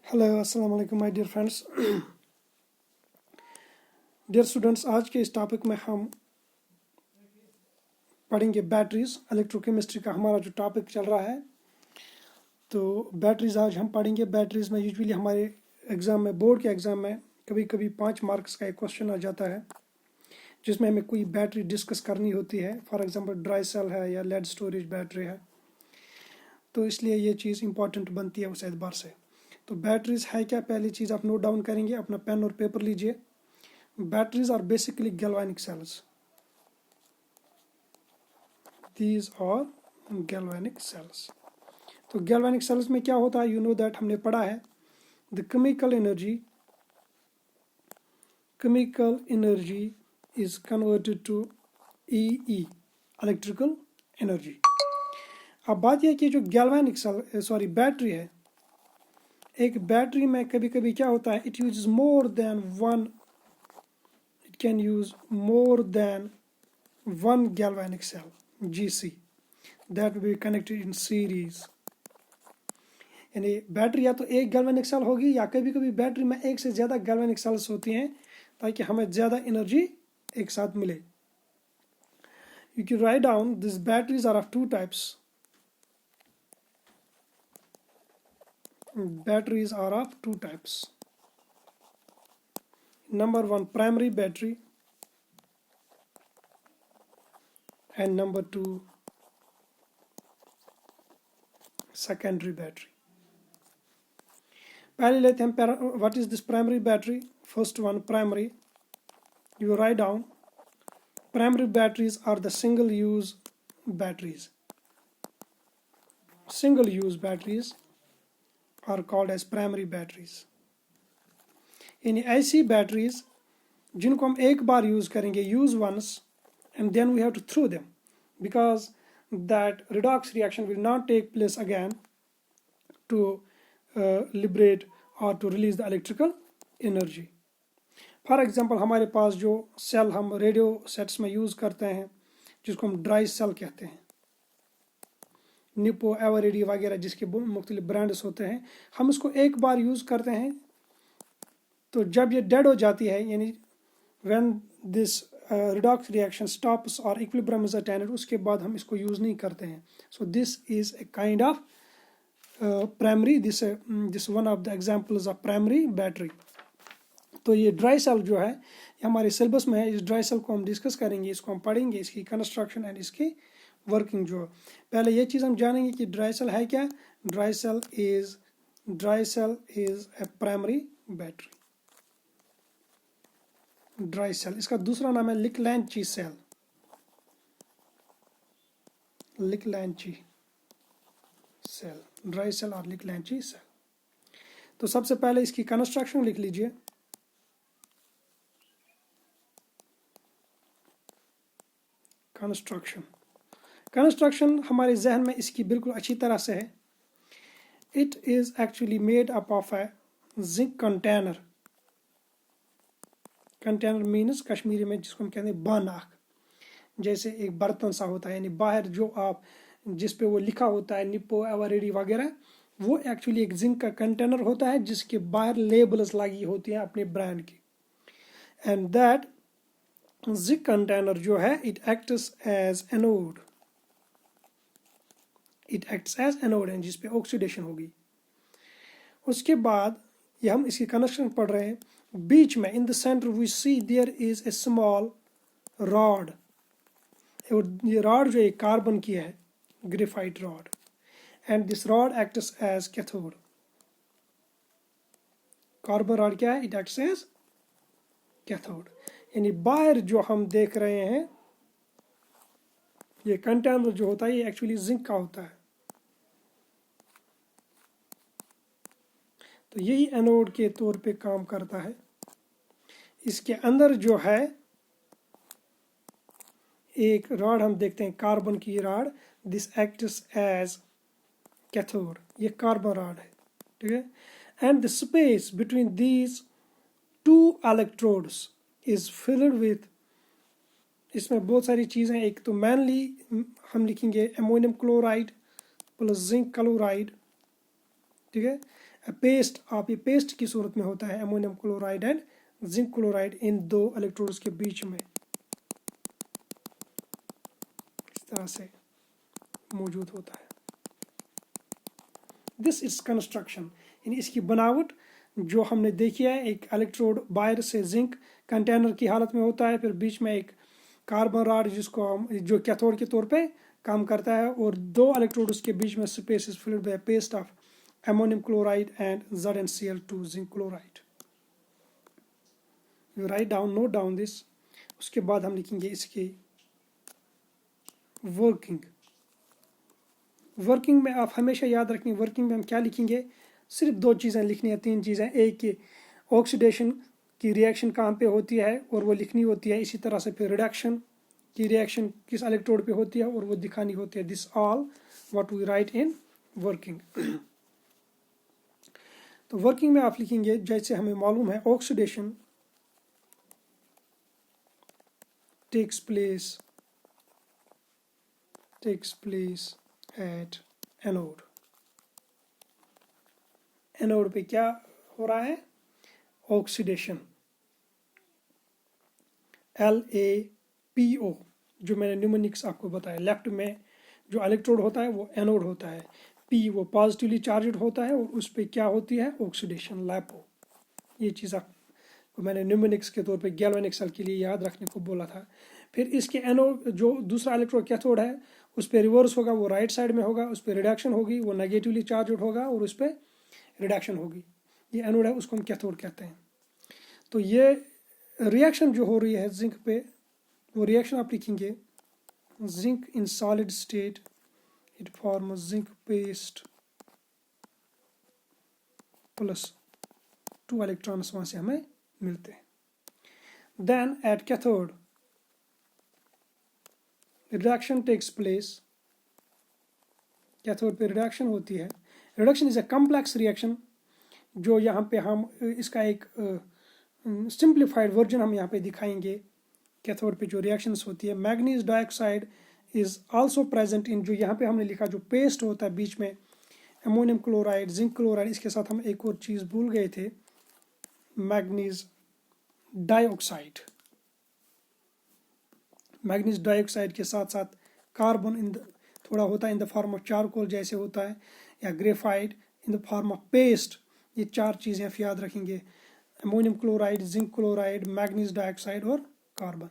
Hello अस्सलाम वालेकुम my dear friends. Dear students, आज के इस टॉपिक में हम पढ़ेंगे बैटरीज। इलेक्ट्रोकेमिस्ट्री का हमारा जो टॉपिक चल रहा है, तो बैटरीज आज हम पढ़ेंगे। बैटरीज में यूजुअली हमारे एग्ज़ाम में, बोर्ड के एग्ज़ाम में कभी कभी 5 मार्क्स का एक क्वेश्चन आ जाता है जिसमें हमें कोई बैटरी डिस्कस करनी होती है। फॉर एग्जांपल ड्राई सेल है या लेड स्टोरेज बैटरी है, तो इसलिए ये चीज़ इंपॉर्टेंट बनती है उस एतबार से। तो बैटरीज है क्या, पहली चीज़ आप नोट डाउन करेंगे, अपना पेन और पेपर लीजिए। Batteries are basically galvanic cells. These are galvanic cells. तो galvanic cells में क्या होता है, you know that हमने पढ़ा है, the chemical energy is converted to EE, electrical energy. अब बात यह कि जो galvanic cell बैटरी है, एक बैटरी में कभी कभी क्या होता है, it uses more than one, it can use more than one galvanic cell GC that will be connected in series। यानी बैटरी या तो एक गैल्वेनिक सेल होगी या कभी कभी बैटरी में एक से ज़्यादा गैल्वेनिक सेल्स होती हैं ताकि हमें ज़्यादा एनर्जी एक साथ मिले। You can write down these batteries are of two types. Batteries are of two types. Number one, primary battery, and number two, secondary battery. पहले लेते हैं what is this primary battery. First one, primary. You write down, primary batteries are the single use batteries. Single use batteries are called as primary batteries. यानी ऐसी batteries जिनको हम एक बार use करेंगे, use once, and then we have to throw them because that redox reaction will not take place again to liberate or to release the electrical energy. For example हमारे पास जो cell हम radio sets में use करते हैं जिसको हम dry cell कहते हैं, निपो, एवरेडी वगैरह जिसके मुख्तलिफ ब्रांड्स होते हैं, हम इसको एक बार यूज़ करते हैं। तो जब ये डेड हो जाती है, यानी when this redox reaction stops और इक्विलिब्रियम इज अटेन्ड, उसके बाद हम इसको यूज़ नहीं करते हैं। So this is a kind of primary, this one of the examples of primary battery. तो ये ड्राई सेल जो है, ये हमारे सिलेबस में है। इस ड्राई सेल को हम डिस्कस करेंगे, इसको हम पढ़ेंगे, इसकी कंस्ट्रक्शन एंड इसकी वर्किंग जो है। पहले ये चीज़ हम जानेंगे कि ड्राई सेल है क्या। Dry cell is a primary battery. Dry cell, इसका दूसरा नाम है Leclanche cell. Leclanche cell, dry cell और लिकलैंची सेल। तो सबसे पहले इसकी कंस्ट्रक्शन लिख लीजिए। कंस्ट्रक्शन हमारे जहन में इसकी बिल्कुल अच्छी तरह से है। It is actually made up of A zinc container. Container means Kashmiri में जिसको हम कहते हैं बानाक, जैसे एक बर्तन सा होता है, यानी बाहर जो आप जिस पे वो लिखा होता है निप्पो, एवरेडी वगैरह, वो एक्चुअली एक जिंक का कंटेनर होता है जिसके बाहर लेबल्स लगी होती हैं अपने ब्रांड की। एंड दैट जिंक कंटेनर जो है, it acts as anode. It acts as anode, जिस पे ऑक्सीडेशन होगी। उसके बाद ये हम इसकी कनेक्शन पढ़ रहे हैं। बीच में in the centre we see there is a small rod. ये रॉड जो है कार्बन की है, graphite rod, and this rod acts as cathode. Carbon rod क्या है, इट एक्ट्स एज कैथोड। यानी बाहर जो हम देख रहे हैं, ये कंटेनर जो होता है, ये एक्चुअली जिंक का होता है। तो यही एनोड के तौर पे काम करता है। इसके अंदर जो है एक रॉड हम देखते हैं, कार्बन की rod, this acts as cathode. ये कार्बन रॉड है, ठीक है। And the space between these two electrodes is filled with, इसमें बहुत सारी चीज़ें। एक तो मेनली हम लिखेंगे ammonium chloride plus zinc chloride, ठीक है। पेस्ट, आप ये पेस्ट की सूरत में होता है ammonium chloride and zinc chloride in दो इलेक्ट्रोड्स के बीच में इस तरह से मौजूद होता है। दिस इज कंस्ट्रक्शन, यानी इसकी बनावट जो हमने देखी है, एक इलेक्ट्रोड बाहर से जिंक कंटेनर की हालत में होता है, फिर बीच में एक कार्बन रॉड जिसको हम जो कैथोड के तौर पे काम करता है, और दो इलेक्ट्रोड्स के बीच में space is filled bye paste of ammonium chloride and ZnCl2 zinc chloride. You write down, note down this. उसके बाद हम लिखेंगे इसकी वर्किंग। वर्किंग में आप हमेशा याद रखेंगे, वर्किंग में हम क्या लिखेंगे, सिर्फ दो चीज़ें लिखनी है, तीन चीज़ें। एक कि ऑक्सीडेशन की रिएक्शन कहाँ पे होती है और वो लिखनी होती है, इसी तरह से फिर रिडक्शन की रिएक्शन किस इलेक्ट्रोड पे होती है और वो दिखानी होती है। This all what we write in working. तो वर्किंग में आप लिखेंगे, जैसे हमें मालूम है oxidation takes place at anode. Anode पे क्या हो रहा है, ऑक्सीडेशन, LaPO, जो मैंने न्यूमेरिक्स आपको बताया। लेफ्ट में जो इलेक्ट्रोड होता है वो एनोड होता है, P वो पॉजिटिवली चार्जड होता है और उस पर क्या होती है, ऑक्सीडेशन, LaPO। ये चीज़ आपको मैंने न्यूमेरिक्स के तौर पे गैल्वेनिक सेल के लिए याद रखने को बोला था। फिर इसके एनोड जो दूसरा इलेक्ट्रोड कैथोड है उस पर रिवर्स होगा, वो राइट साइड में होगा, उस पर रिडक्शन होगी, वो नेगेटिवली चार्जड होगा और उस पर रिडक्शन होगी। ये एनोड है, उसको हम कैथोड कहते हैं। तो ये रिएक्शन जो हो रही है जिंक पे, वो रिएक्शन आप लिखेंगे zinc in solid state, it form zinc paste plus 2 electrons वहाँ से हमें मिलते हैं। Then at cathode reduction takes place, cathode पे रिडक्शन होती है। Reduction is a complex reaction, जो यहाँ पे हम इसका एक सिंप्लीफाइड वर्जन हम यहाँ पे दिखाएंगे। कैथोड पे जो रिएक्शंस होती है, manganese dioxide is also present in, जो यहाँ पे हमने लिखा जो पेस्ट होता है बीच में, अमोनियम क्लोराइड, जिंक क्लोराइड, इसके साथ हम एक और चीज़ भूल गए थे, मैग्नीज डाइऑक्साइड। मैग्नीज डाइऑक्साइड के साथ साथ कार्बन इन थोड़ा होता है in the form of charcoal जैसे होता है, या graphite in the form of paste. ये चार चीज़ें आप याद रखेंगे, ammonium chloride, zinc chloride, manganese dioxide और कार्बन।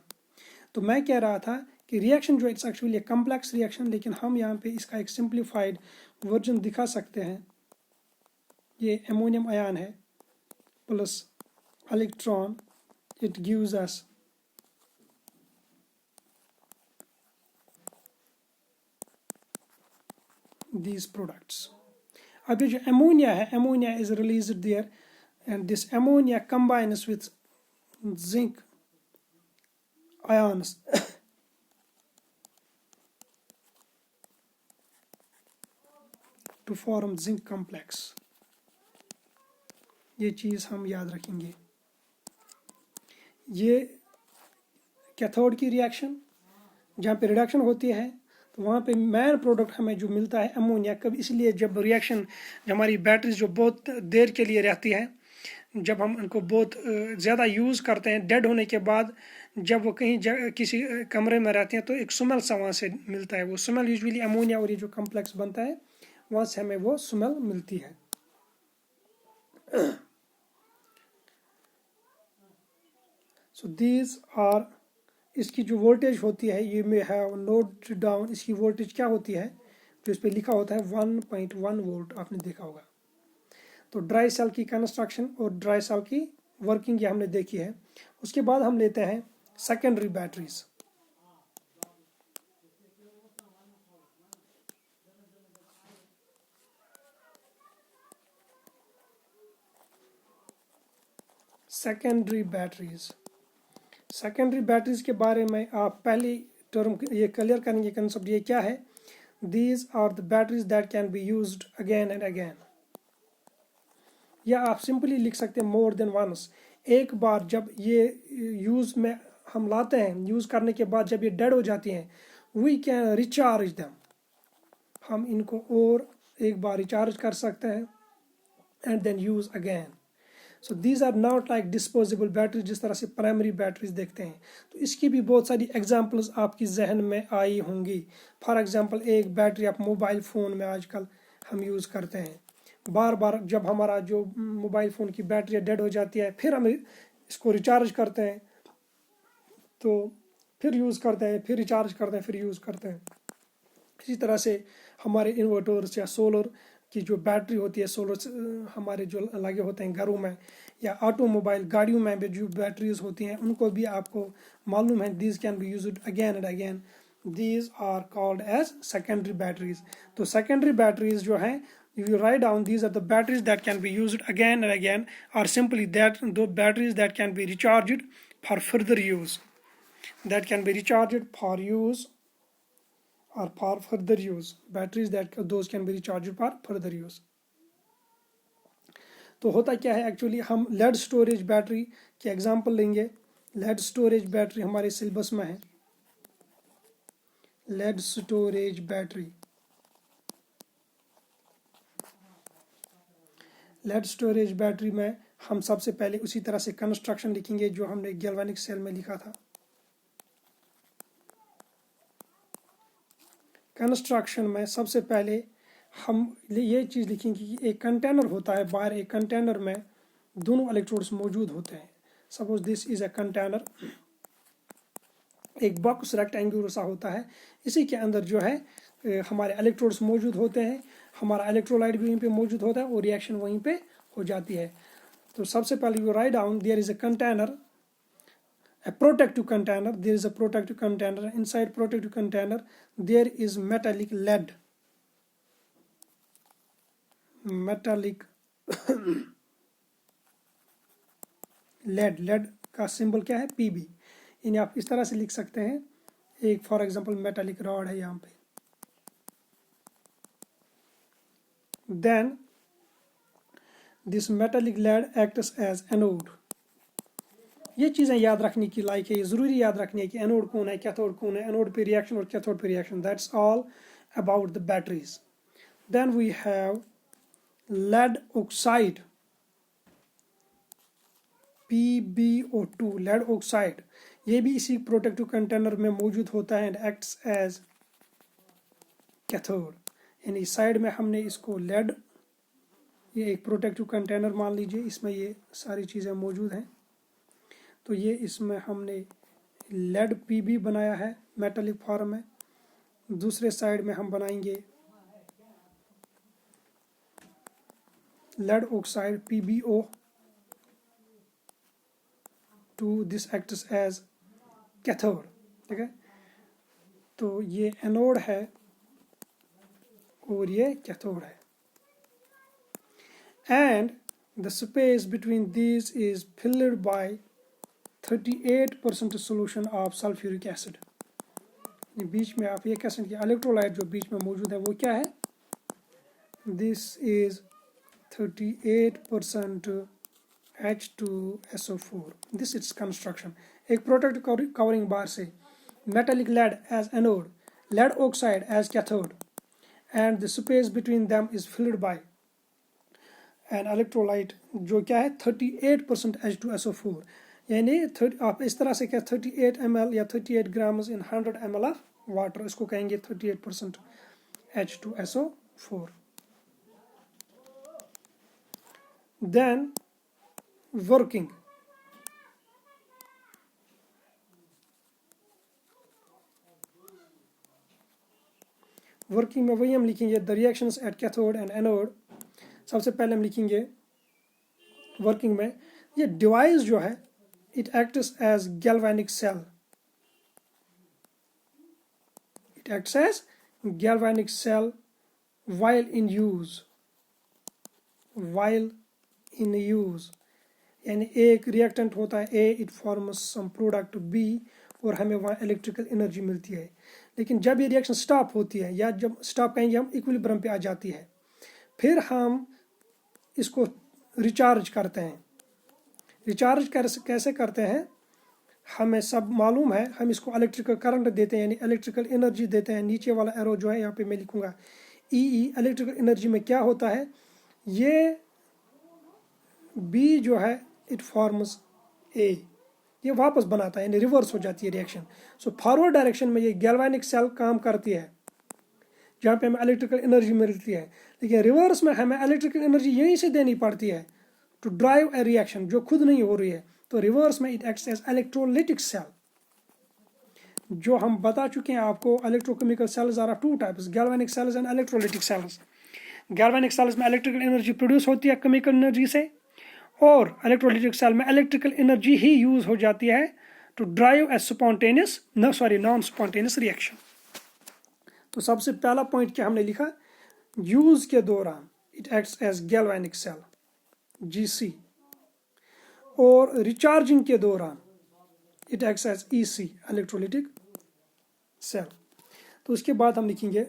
तो मैं कह रहा था कि रिएक्शन जो इट्स एक्चुअली कॉम्प्लेक्स रिएक्शन, लेकिन हम यहाँ पे इसका एक सिंप्लीफाइड वर्जन दिखा सकते हैं। ये अमोनियम आयन है plus electron, it gives us these products. अब ये जो अमोनिया है, ammonia is released there and this ammonia combines with zinc ions to form zinc complex। ये चीज़ हम याद रखेंगे। ये कैथोड की रिएक्शन जहाँ पे रिडक्शन होती है, तो वहाँ पे मेन प्रोडक्ट हमें जो मिलता है अमोनिया। कब, इसलिए जब रिएक्शन, जब हमारी बैटरीज जो बहुत देर के लिए रहती है, जब हम उनको बहुत ज़्यादा यूज़ करते हैं, डेड होने के बाद जब वो कहीं किसी कमरे में रहते हैं, तो एक स्मेल सा वहाँ से मिलता है। वो स्मेल यूजुअली अमोनिया और ये जो कम्प्लेक्स बनता है वहाँ से हमें वो स्मेल मिलती है। सो दीज आर, इसकी जो वोल्टेज होती है, ये में हैव नोट डाउन, इसकी वोल्टेज क्या होती है, जो इस पर लिखा होता है 1.1 वोल्ट, आपने देखा होगा। तो ड्राई सेल की कंस्ट्रक्शन और ड्राई सेल की वर्किंग ये हमने देखी है। उसके बाद हम लेते हैं सेकेंडरी बैटरीज। सेकेंडरी बैटरीज के बारे में आप पहली टर्म ये क्लियर करेंगे, कंसेप्ट ये क्या है। These are the batteries that can be used again and again, या आप सिंपली लिख सकते हैं मोर देन वंस। एक बार जब ये यूज में हम लाते हैं, यूज करने के बाद जब ये डेड हो जाती हैं, वी कैन रिचार्ज देम, हम इनको और एक बार रिचार्ज कर सकते हैं and then use again. So these are not like disposable batteries जिस तरह से प्राइमरी बैटरीज देखते हैं. तो इसकी भी बहुत सारी एग्जांपल्स आपकी जहन में आई होंगी. फॉर एग्जांपल एक बैटरी आप मोबाइल फ़ोन में आजकल हम यूज़ करते हैं. बार बार जब हमारा जो मोबाइल फ़ोन की बैटरी डेड हो जाती है फिर हम इसको रिचार्ज करते हैं, तो फिर यूज़ करते हैं, फिर रिचार्ज करते हैं, फिर यूज़ करते हैं. इसी तरह से हमारे इन्वर्टर्स या सोलर की जो बैटरी होती है, सोलर हमारे जो लगे होते हैं घरों में या ऑटोमोबाइल गाड़ियों में भी जो बैटरीज होती हैं उनको भी आपको मालूम है these can be used again and again. These are called as secondary batteries. तो सेकेंडरी बैटरीज जो हैं, you write down these are the batteries that can be used again and again, or simply that those batteries that can be recharged for further use, that can be recharged for use or for further use. Batteries that those can be recharged for further use. तो होता क्या है actually, हम lead storage battery की example लेंगे. Lead storage battery हमारे syllabus में है. Lead storage battery, lead storage battery में हम सबसे पहले उसी तरह से कंस्ट्रक्शन लिखेंगे जो हमने गैल्वेनिक सेल में लिखा था. कंस्ट्रक्शन में सबसे पहले हम ये चीज़ लिखेंगे कि एक कंटेनर होता है, बाहर एक कंटेनर में दोनों इलेक्ट्रोड्स मौजूद होते हैं. Suppose this is a container, एक बॉक्स रेक्टेंगुलर सा होता है, इसी के अंदर जो है हमारे इलेक्ट्रोड्स मौजूद होते हैं, हमारा इलेक्ट्रोलाइट भी वहीं पे मौजूद होता है और रिएक्शन वहीं पे हो जाती है. तो सबसे पहले you write down there is a container, a protective container. There is a protective container. Inside protective container there is metallic lead. Metallic lead का सिंबल क्या है, Pb. इन्हें आप इस तरह से लिख सकते हैं. एक फॉर एग्जांपल मेटालिक रॉड है यहाँ पे. Then this metallic lead acts as anode. ये चीज़ें याद रखने की लायक है, ये ज़रूरी याद रखनी है कि एनोड कौन है, कैथोड कौन है, एनोड पे रिएक्शन और कैथोड पे reaction. That's all about the batteries. Then we have lead oxide, PbO2, lead oxide. ये भी इसी प्रोटेक्टिव कंटेनर में मौजूद होता है एंड एक्ट्स एज कैथोड. यानी साइड में हमने इसको लेड, ये एक प्रोटेक्टिव कंटेनर मान लीजिए, इसमें ये सारी चीज़ें मौजूद हैं. तो ये इसमें हमने लेड Pb बनाया है मेटालिक फॉर्म में. दूसरे साइड में हम बनाएंगे lead oxide PbO2. This acts as cathode. ठीक है, तो ये एनोड है और ये कैथोड है. And the space between these is filled by 38% solution of sulphuric acid. बीच में आप ये कह सकते हैं इलेक्ट्रोलाइट जो बीच में मौजूद है वो क्या है, this is 38% H2SO4. This is construction. एक प्रोटेक्ट कवरिंग बार से metallic lead as anode, lead oxide as cathode, and the space between them is filled by an electrolyte जो क्या है 38% H2SO4. यानी आप इस तरह से क्या 38 ml या 38 grams in 100 ml of water, इसको कहेंगे 38% H2SO4. Then working. वर्किंग में वही हम लिखेंगे the reactions at cathode and anode. सबसे पहले हम लिखेंगे वर्किंग में ये डिवाइस जो है it acts as galvanic cell. It acts as galvanic cell while in use. While in use यानी एक रिएक्टेंट होता है A, it forms some product B और हमें वहाँ इलेक्ट्रिकल एनर्जी मिलती है. लेकिन जब ये रिएक्शन स्टॉप होती है या जब स्टॉप कहेंगे हम इक्विलिब्रियम पे आ जाती है, फिर हम इसको रिचार्ज करते हैं. रिचार्ज कैसे करते हैं हमें सब मालूम है. हम इसको इलेक्ट्रिकल करंट देते हैं यानी इलेक्ट्रिकल एनर्जी देते हैं. नीचे वाला एरो जो है यहाँ पे मैं लिखूंगा EE. इलेक्ट्रिकल एनर्जी में क्या होता है, ये बी जो है इट फॉर्म्स ए, ये वापस बनाता है, यानी रिवर्स हो जाती है रिएक्शन। सो फॉरवर्ड डायरेक्शन में ये गैल्वेनिक सेल काम करती है जहाँ पे हमें इलेक्ट्रिकल एनर्जी मिलती है, लेकिन रिवर्स में हमें इलेक्ट्रिकल एनर्जी यहीं से देनी पड़ती है टू ड्राइव ए रिएक्शन जो खुद नहीं हो रही है। तो रिवर्स में it acts as electrolytic cell. जो हम बता चुके हैं आपको, electrochemical cells are two types, galvanic cells and electrolytic cells. Galvanic cells में इलेक्ट्रिकल एनर्जी प्रोड्यूस होती है केमिकल एनर्जी से, और इलेक्ट्रोलिटिक सेल में इलेक्ट्रिकल एनर्जी ही यूज हो जाती है to drive a spontaneous non spontaneous reaction. तो सबसे पहला पॉइंट क्या हमने लिखा, यूज के दौरान it acts as galvanic cell GC, और रिचार्जिंग के दौरान it acts as EC electrolytic cell. तो उसके बाद हम लिखेंगे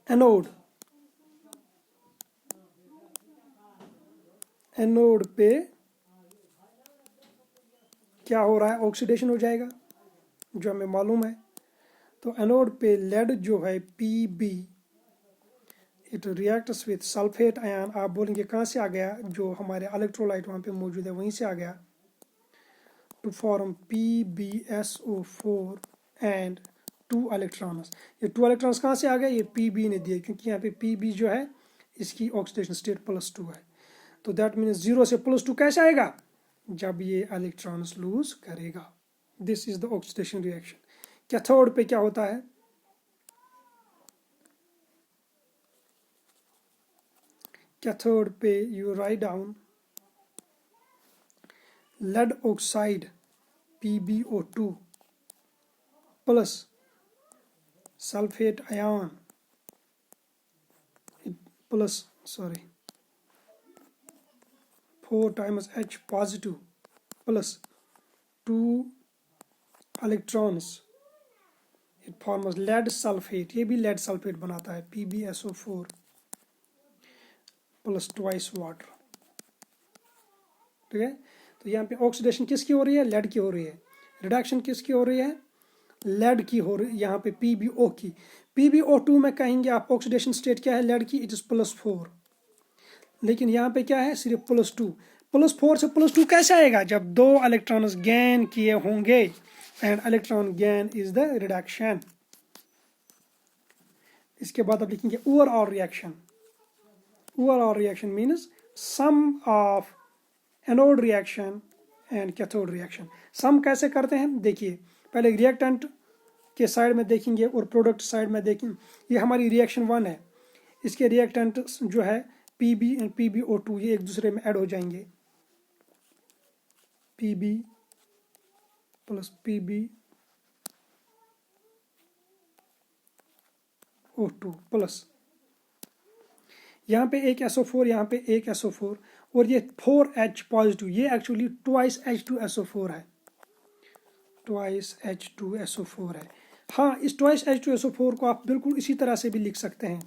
एनोड। एनोड पे क्या हो रहा है, ऑक्सीडेशन हो जाएगा जो हमें मालूम है। तो एनोड पे लेड जो है Pb it reacts with sulphate ion. आप बोलेंगे कहाँ से आ गया, जो हमारे इलेक्ट्रोलाइट वहाँ पे मौजूद है वहीं से आ गया, to form PbSO4 and 2 electrons. ये 2 इलेक्ट्रॉन्स कहाँ से आ गए, ये Pb ने दिए, क्योंकि यहाँ पे Pb जो है इसकी ऑक्सीडेशन स्टेट +2 है। तो दैट मीन्स 0 से +2 कैसे आएगा, जब ये इलेक्ट्रॉन्स लूज करेगा। This is the oxidation reaction. Cathode पे क्या होता है, कैथोड पे you write down lead oxide PbO2 plus sulphate ion plus 4 times H positive plus 2 electrons, it forms lead sulfate। ये भी lead sulfate बनाता है PbSO4 plus twice water। ठीक है, तो यहाँ पे ऑक्सीडेशन किसकी हो रही है, लेड की हो रही है। रिडक्शन किसकी हो रही है, लेड की हो रही है। यहाँ पे PbO की, PbO2 में कहेंगे आप ऑक्सीडेशन स्टेट क्या है लेड की, इट इज +4, लेकिन यहाँ पे क्या है सिर्फ +2। +4 से +2 कैसे आएगा, जब 2 इलेक्ट्रॉन्स गेन किए होंगे, and electron gain is the reduction. इसके बाद आप लिखेंगे overall reaction. Overall reaction means sum of anode reaction and cathode reaction. Sum कैसे करते हैं, देखिए पहले रिएक्टेंट के साइड में देखेंगे और प्रोडक्ट साइड में देखेंगे। ये हमारी रिएक्शन 1 है, इसके रिएक्टेंट जो है Pb एंड PbO2 ये एक दूसरे में ऐड हो जाएंगे, Pb प्लस PbO2 प्लस यहाँ पे एक SO4, यहाँ पे एक SO4, और ये 4H पॉजिटिव, ये एक्चुअली ट्वाइस H2SO4 है, ट्वाइस H2SO4 है। हाँ, इस ट्वाइस H2SO4 को आप बिल्कुल इसी तरह से भी लिख सकते हैं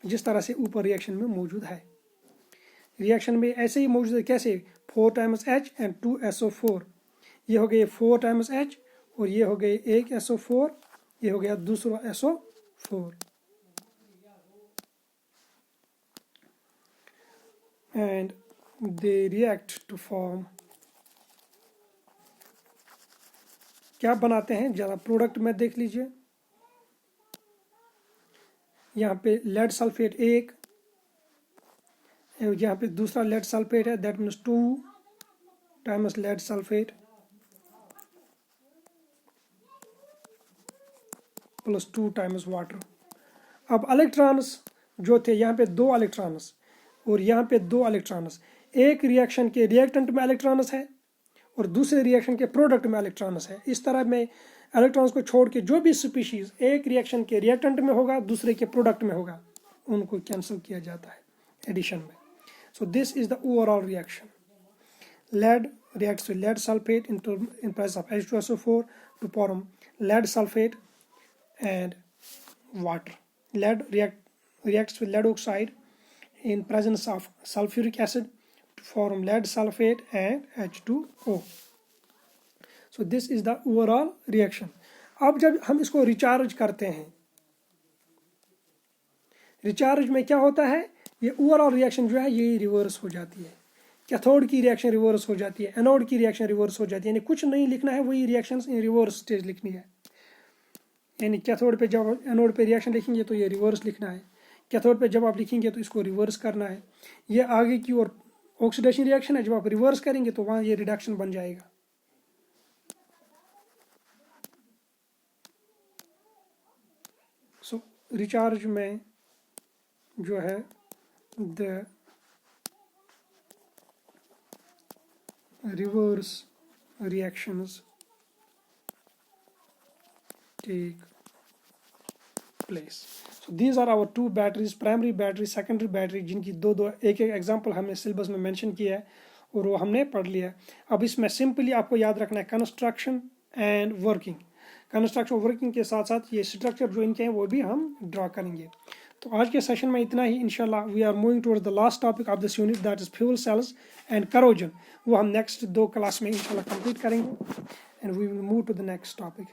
जिस तरह से ऊपर रिएक्शन में मौजूद है। रिएक्शन में ऐसे ही मौजूद है, कैसे 4 times H एंड 2 SO4, ये हो गए 4 times H और ये हो गए एक SO4, ये हो गया दूसरा SO4, and they react to form, क्या बनाते हैं जरा प्रोडक्ट में देख लीजिए। यहाँ पे लेड सल्फेट एक, यहाँ पे दूसरा लेड सल्फेट है, that means 2 times lead sulphate plus 2 times water. अब इलेक्ट्रॉन्स जो थे, यहाँ पे 2 इलेक्ट्रॉन्स और यहाँ पे 2 इलेक्ट्रॉन्स, एक रिएक्शन के रिएक्टेंट में इलेक्ट्रॉन्स है और दूसरे रिएक्शन के प्रोडक्ट में इलेक्ट्रॉन्स है। इस तरह में इलेक्ट्रॉन्स को छोड़ के जो भी स्पीशीज एक रिएक्शन के रिएक्टेंट में होगा, दूसरे के प्रोडक्ट में होगा, उनको कैंसिल किया जाता है एडिशन में। So this is the overall reaction. Lead reacts with lead sulfate in presence of H2SO4 to form lead sulfate and water. Lead reacts with lead oxide in presence of sulfuric acid to form lead sulfate and H2O. So this is the overall reaction. अब जब हम इसको recharge करते हैं, recharge में क्या होता है, ये ओवरऑल रिएक्शन जो है ये रिवर्स हो जाती है। कैथोड की रिएक्शन रिवर्स हो जाती है, एनोड की रिएक्शन रिवर्स हो जाती है, यानी कुछ नहीं लिखना है, वही रिएक्शन इन रिवर्स स्टेज लिखनी है। यानी कैथोड पे जब एनोड पे रिएक्शन लिखेंगे तो ये रिवर्स लिखना है, कैथोड पे जब आप लिखेंगे तो इसको रिवर्स करना है। ये आगे की ओर ऑक्सीडेशन रिएक्शन है, जब आप रिवर्स करेंगे तो वहाँ ये रिडक्शन बन जाएगा। सो रिचार्ज में जो है the reverse reactions take place. So these are our two batteries, primary battery, secondary battery, जिनकी दो दो एक एक एग्जांपल हमने सिलेबस में मेंशन किया है और वो हमने पढ़ लिया है। अब इसमें सिंपली आपको याद रखना है construction and working. Construction working के साथ साथ ये स्ट्रक्चर जो इनके हैं वो भी हम ड्रा करेंगे। तो आज के सेशन में इतना ही। इंशाल्लाह we are moving towards the last topic of this unit, that is fuel cells and corrosion. वो हम नेक्स्ट 2 क्लास में इंशाल्लाह कंप्लीट करेंगे and we will move to the next topic.